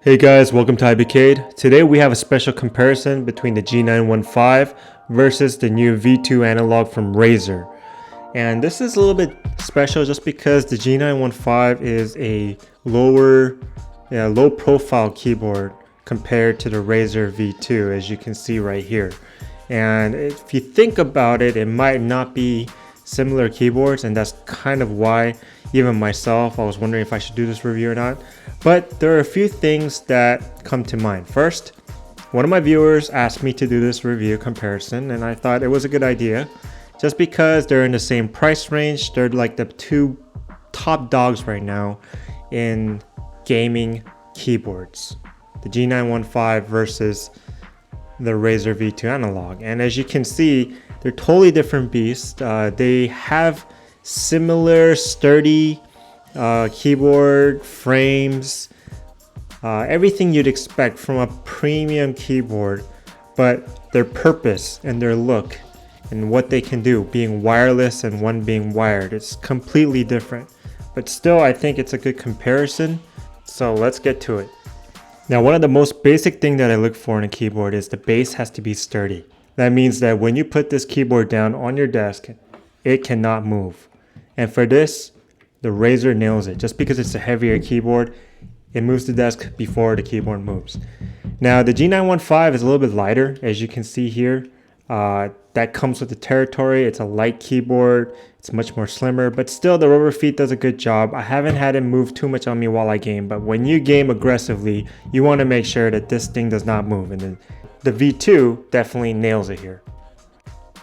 Hey guys, welcome to iBcade. Today we have a special comparison between the G915 versus the new V2 Analog from Razer. And this is a little bit special just because the G915 is a low profile keyboard compared to the Razer V2, as you can see right here. And if you think about it, it might not be similar keyboards, and that's kind of why even myself, I was wondering if I should do this review or not. But there are a few things that come to mind. First, one of my viewers asked me to do this review comparison, and I thought it was a good idea just because they're in the same price range. They're like the two top dogs right now in gaming keyboards, the G915 versus the Razer V2 Analog. And as you can see, they're totally different beasts. They have similar sturdy keyboard frames, everything you'd expect from a premium keyboard, but their purpose and their look and what they can do, being wireless and one being wired, it's completely different. But still, I think it's a good comparison, so let's get to it. Now, one of the most basic things that I look for in a keyboard is the base has to be sturdy. That means that when you put this keyboard down on your desk, it cannot move. And for this, the Razer nails it. Just because it's a heavier keyboard, it moves the desk before the keyboard moves. Now, the G915 is a little bit lighter, as you can see here. That comes with the territory. It's a light keyboard. It's much more slimmer, but still the rubber feet does a good job. I haven't had it move too much on me while I game, but when you game aggressively, you want to make sure that this thing does not move, and then the V2 definitely nails it here.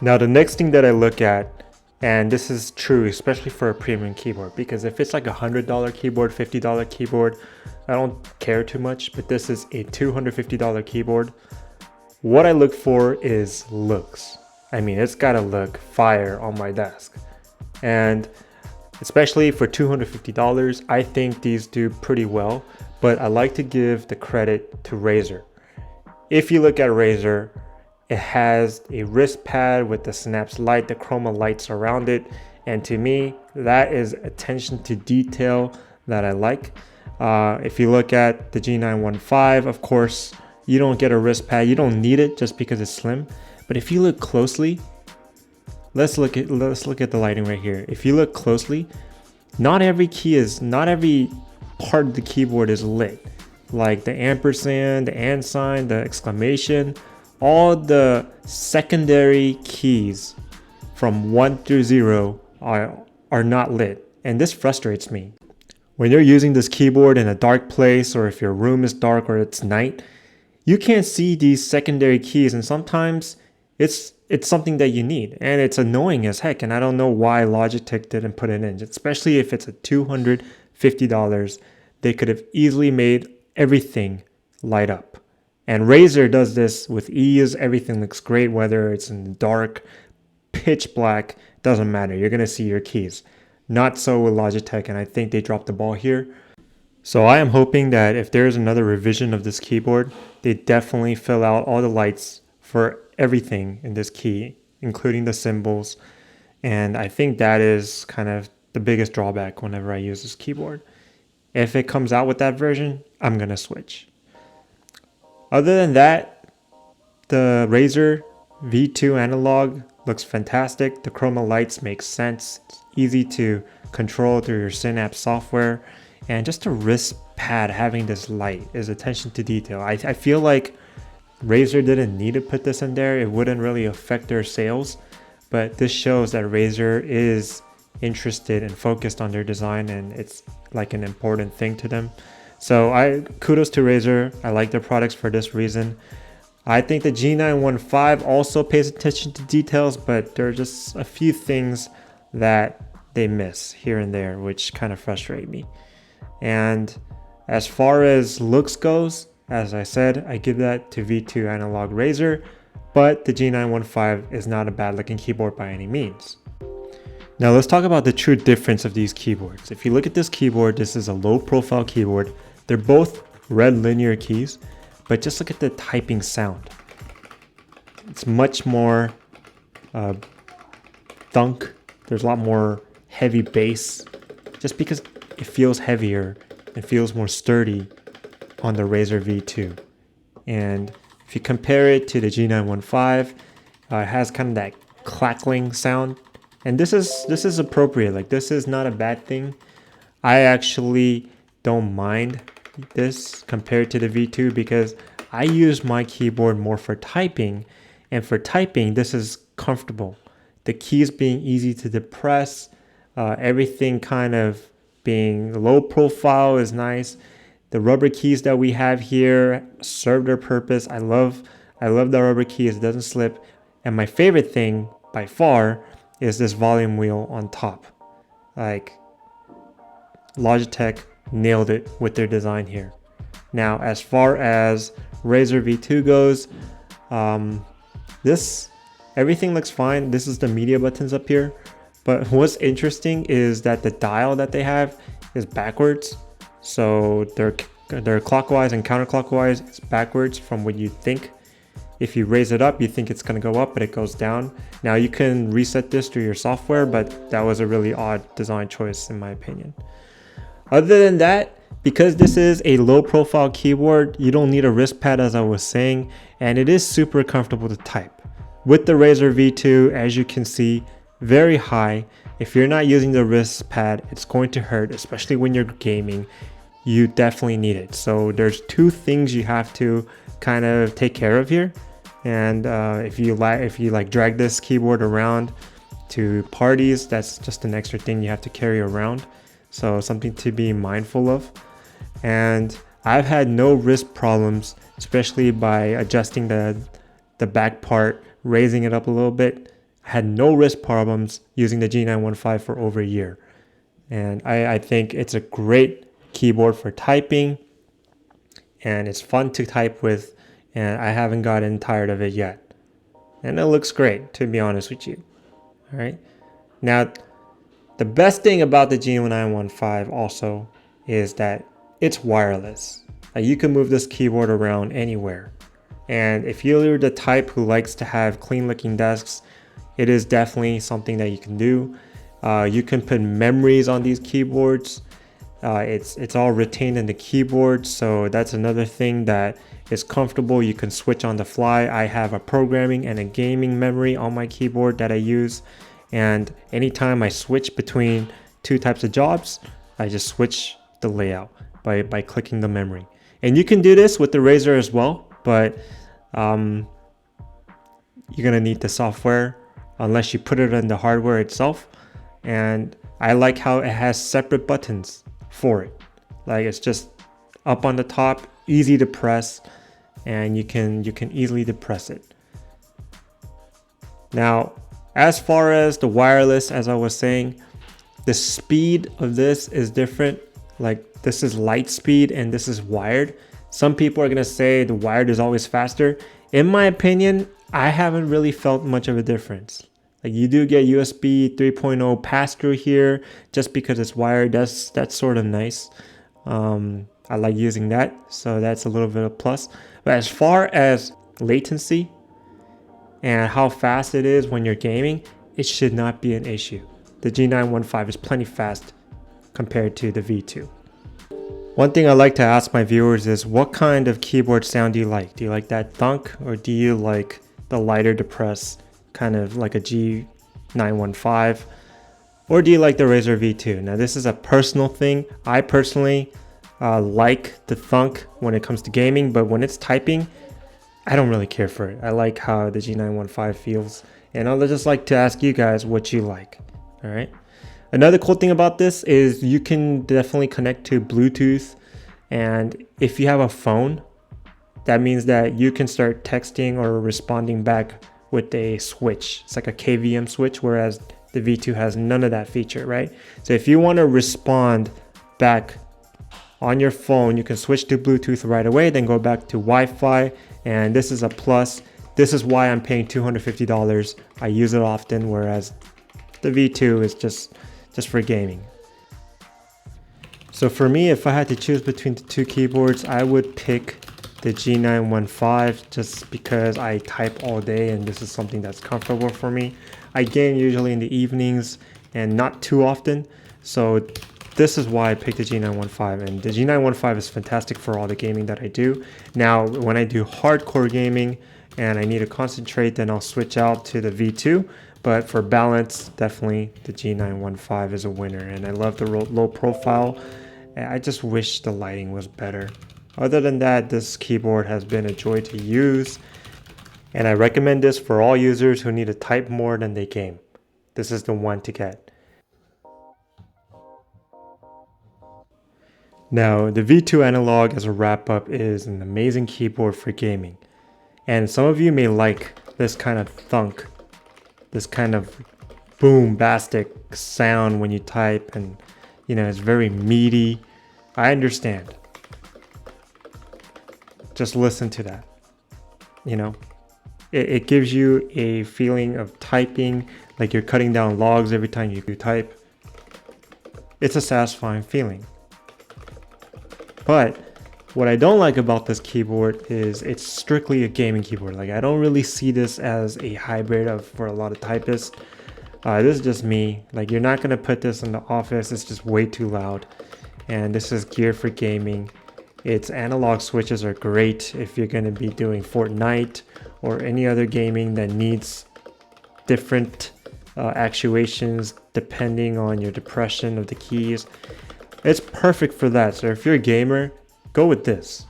Now, the next thing that I look at, and this is true especially for a premium keyboard, because if it's like a $100 keyboard, $50 keyboard, I don't care too much, but this is a $250 keyboard. What I look for is looks. I mean, it's gotta look fire on my desk. And especially for $250, I think these do pretty well, but I like to give the credit to Razer. If you look at Razer, it has a wrist pad with the Synapse light, the chroma lights around it, and to me, that is attention to detail that I like. If you look at the G915, of course, you don't get a wrist pad. You don't need it just because it's slim. But if you look closely, let's look at the lighting right here. If you look closely, not every part of the keyboard is lit. Like the ampersand, the and sign, the exclamation, all the secondary keys from 1 through 0 are not lit. And this frustrates me. When you're using this keyboard in a dark place, or if your room is dark or it's night, you can't see these secondary keys, and sometimes it's something that you need, and it's annoying as heck, and I don't know why Logitech didn't put it in, especially if it's a $250. They could have easily made everything light up. And Razer does this with ease. Everything looks great, whether it's in the dark, pitch black, doesn't matter. You're gonna see your keys. Not so with Logitech, and I think they dropped the ball here. So I am hoping that if there's another revision of this keyboard, they definitely fill out all the lights for everything in this key, including the symbols. And I think that is kind of the biggest drawback whenever I use this keyboard. If it comes out with that version, I'm gonna switch. Other than that, the Razer V2 Analog looks fantastic. The chroma lights make sense. It's easy to control through your Synapse software. And just the wrist pad having this light is attention to detail. I feel like Razer didn't need to put this in there. It wouldn't really affect their sales. But this shows that Razer is interested and focused on their design, and it's like an important thing to them. So kudos to Razer. I like their products for this reason. I think the G915 also pays attention to details, but there are just a few things that they miss here and there, which kind of frustrate me. And as far as looks goes, as I said, I give that to V2 Analog Razer, but the G915 is not a bad looking keyboard by any means. Now let's talk about the true difference of these keyboards. If you look at this keyboard, this is a low profile keyboard. They're both red linear keys, but just look at the typing sound. It's much more thunk. There's a lot more heavy bass, just because it feels heavier, it feels more sturdy on the Razer V2. And if you compare it to the G915, it has kind of that clackling sound. And this is appropriate. Like, this is not a bad thing. I actually don't mind this compared to the V2 because I use my keyboard more for typing, and for typing this is comfortable. The keys being easy to depress, everything kind of being low profile is nice. The rubber keys that we have here serve their purpose. I love the rubber keys, it doesn't slip. And my favorite thing by far is this volume wheel on top. Like, Logitech nailed it with their design here. Now, as far as Razer V2 goes, everything looks fine. This is the media buttons up here. But what's interesting is that the dial that they have is backwards. So they're clockwise and counterclockwise. It's backwards from what you think. If you raise it up, you think it's going to go up, but it goes down. Now you can reset this through your software, but that was a really odd design choice in my opinion. Other than that, because this is a low profile keyboard, you don't need a wrist pad as I was saying, and it is super comfortable to type. With the Razer V2, as you can see, very high. If you're not using the wrist pad, it's going to hurt, especially when you're gaming. You definitely need it. So there's two things you have to kind of take care of here. And if you like drag this keyboard around to parties, that's just an extra thing you have to carry around. So something to be mindful of. And I've had no wrist problems, especially by adjusting the back part, raising it up a little bit. I had no wrist problems using the G915 for over a year. And I think it's a great keyboard for typing, and it's fun to type with, and I haven't gotten tired of it yet. And it looks great, to be honest with you. All right. Now, the best thing about the G915 also is that it's wireless. Like, you can move this keyboard around anywhere. And if you're the type who likes to have clean looking desks, it is definitely something that you can do. You can put memories on these keyboards. It's all retained in the keyboard, so that's another thing that is comfortable. You can switch on the fly. I have a programming and a gaming memory on my keyboard that I use, and anytime I switch between two types of jobs, I just switch the layout by clicking the memory. And you can do this with the Razer as well, but you're gonna need the software unless you put it in the hardware itself. And I like how it has separate buttons for it. Like, it's just up on the top, easy to press, and you can easily depress it. Now, as far as the wireless, as I was saying, the speed of this is different. Like, this is light speed and this is wired. Some people are gonna say the wired is always faster. In my opinion, I haven't really felt much of a difference. Like, you do get USB 3.0 pass through here just because it's wired. That's sort of nice. I like using that, so that's a little bit of plus. But as far as latency and how fast it is when you're gaming, it should not be an issue. The G915 is plenty fast compared to the V2. One thing I like to ask my viewers is, what kind of keyboard sound do you like? Do you like that thunk, or do you like the lighter depress, kind of like a G915, or do you like the Razer V2? Now, this is a personal thing. I personally like the thunk when it comes to gaming, but when it's typing, I don't really care for it. I like how the G915 feels, and I'd just like to ask you guys what you like. All right. Another cool thing about this is you can definitely connect to Bluetooth, and if you have a phone, that means that you can start texting or responding back with a switch. It's like a KVM switch, whereas the V2 has none of that feature, right? So if you want to respond back on your phone, you can switch to Bluetooth right away, then go back to Wi-Fi, and this is a plus. This is why I'm paying $250. I use it often, whereas the V2 is just for gaming. So for me, if I had to choose between the two keyboards, I would pick the G915 just because I type all day and this is something that's comfortable for me. I game usually in the evenings and not too often, so this is why I picked the G915, and the G915 is fantastic for all the gaming that I do. Now, when I do hardcore gaming and I need to concentrate, then I'll switch out to the V2. But for balance, definitely the G915 is a winner, and I love the low profile. I just wish the lighting was better. Other than that, this keyboard has been a joy to use, and I recommend this for all users who need to type more than they game. This is the one to get. Now, the V2 Analog as a wrap-up is an amazing keyboard for gaming. And some of you may like this kind of thunk, this kind of boom-bastic sound when you type, and it's very meaty. I understand. Just listen to that. It gives you a feeling of typing, like you're cutting down logs every time you type. It's a satisfying feeling. But what I don't like about this keyboard is it's strictly a gaming keyboard. Like, I don't really see this as a hybrid for a lot of typists. This is just me. Like, you're not gonna put this in the office. It's just way too loud. And this is geared for gaming. Its analog switches are great if you're gonna be doing Fortnite or any other gaming that needs different actuations depending on your depression of the keys. It's perfect for that. So if you're a gamer, go with this.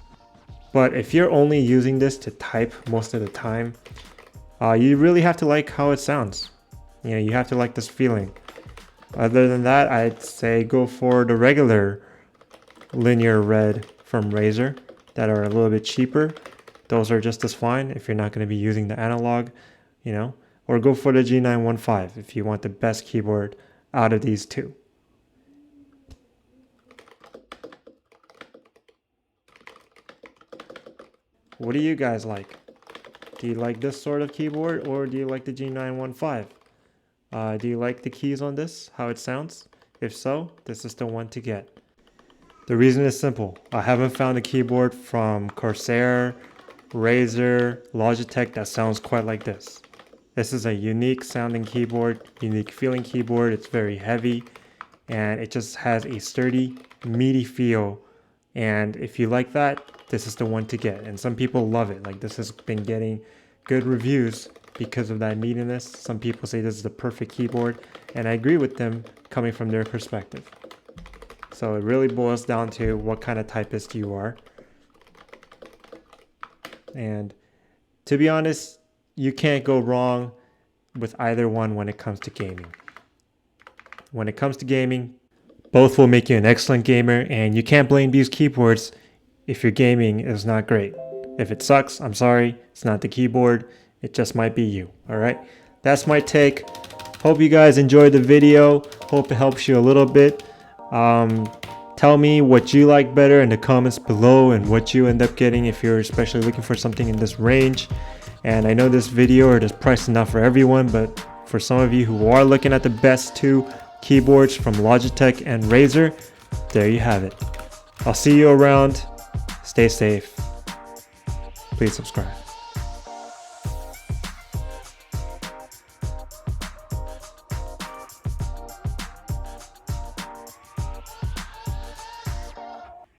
But if you're only using this to type most of the time, you really have to like how it sounds. You have to like this feeling. Other than that, I'd say go for the regular linear red from Razer that are a little bit cheaper. Those are just as fine if you're not going to be using the analog, or go for the G915 if you want the best keyboard out of these two. What do you guys like? Do you like this sort of keyboard, or do you like the G915? Do you like the keys on this, how it sounds? If so, this is the one to get. The reason is simple. I haven't found a keyboard from Corsair, Razer, Logitech that sounds quite like this. This is a unique sounding keyboard, unique feeling keyboard. It's very heavy, and it just has a sturdy, meaty feel. And if you like that, this is the one to get. And some people love it. Like, this has been getting good reviews because of that meatiness. Some people say this is the perfect keyboard, and I agree with them coming from their perspective. So it really boils down to what kind of typist you are. And to be honest, you can't go wrong with either one when it comes to gaming. When it comes to gaming, both will make you an excellent gamer, and you can't blame these keyboards if your gaming is not great. If it sucks, I'm sorry, it's not the keyboard, it just might be you. Alright, that's my take. Hope you guys enjoyed the video. Hope it helps you a little bit. Tell me what you like better in the comments below, and what you end up getting if you're especially looking for something in this range. And I know this video or this price is not for everyone, but for some of you who are looking at the best two keyboards from Logitech and Razer, there you have it. I'll see you around. Stay safe. Please subscribe.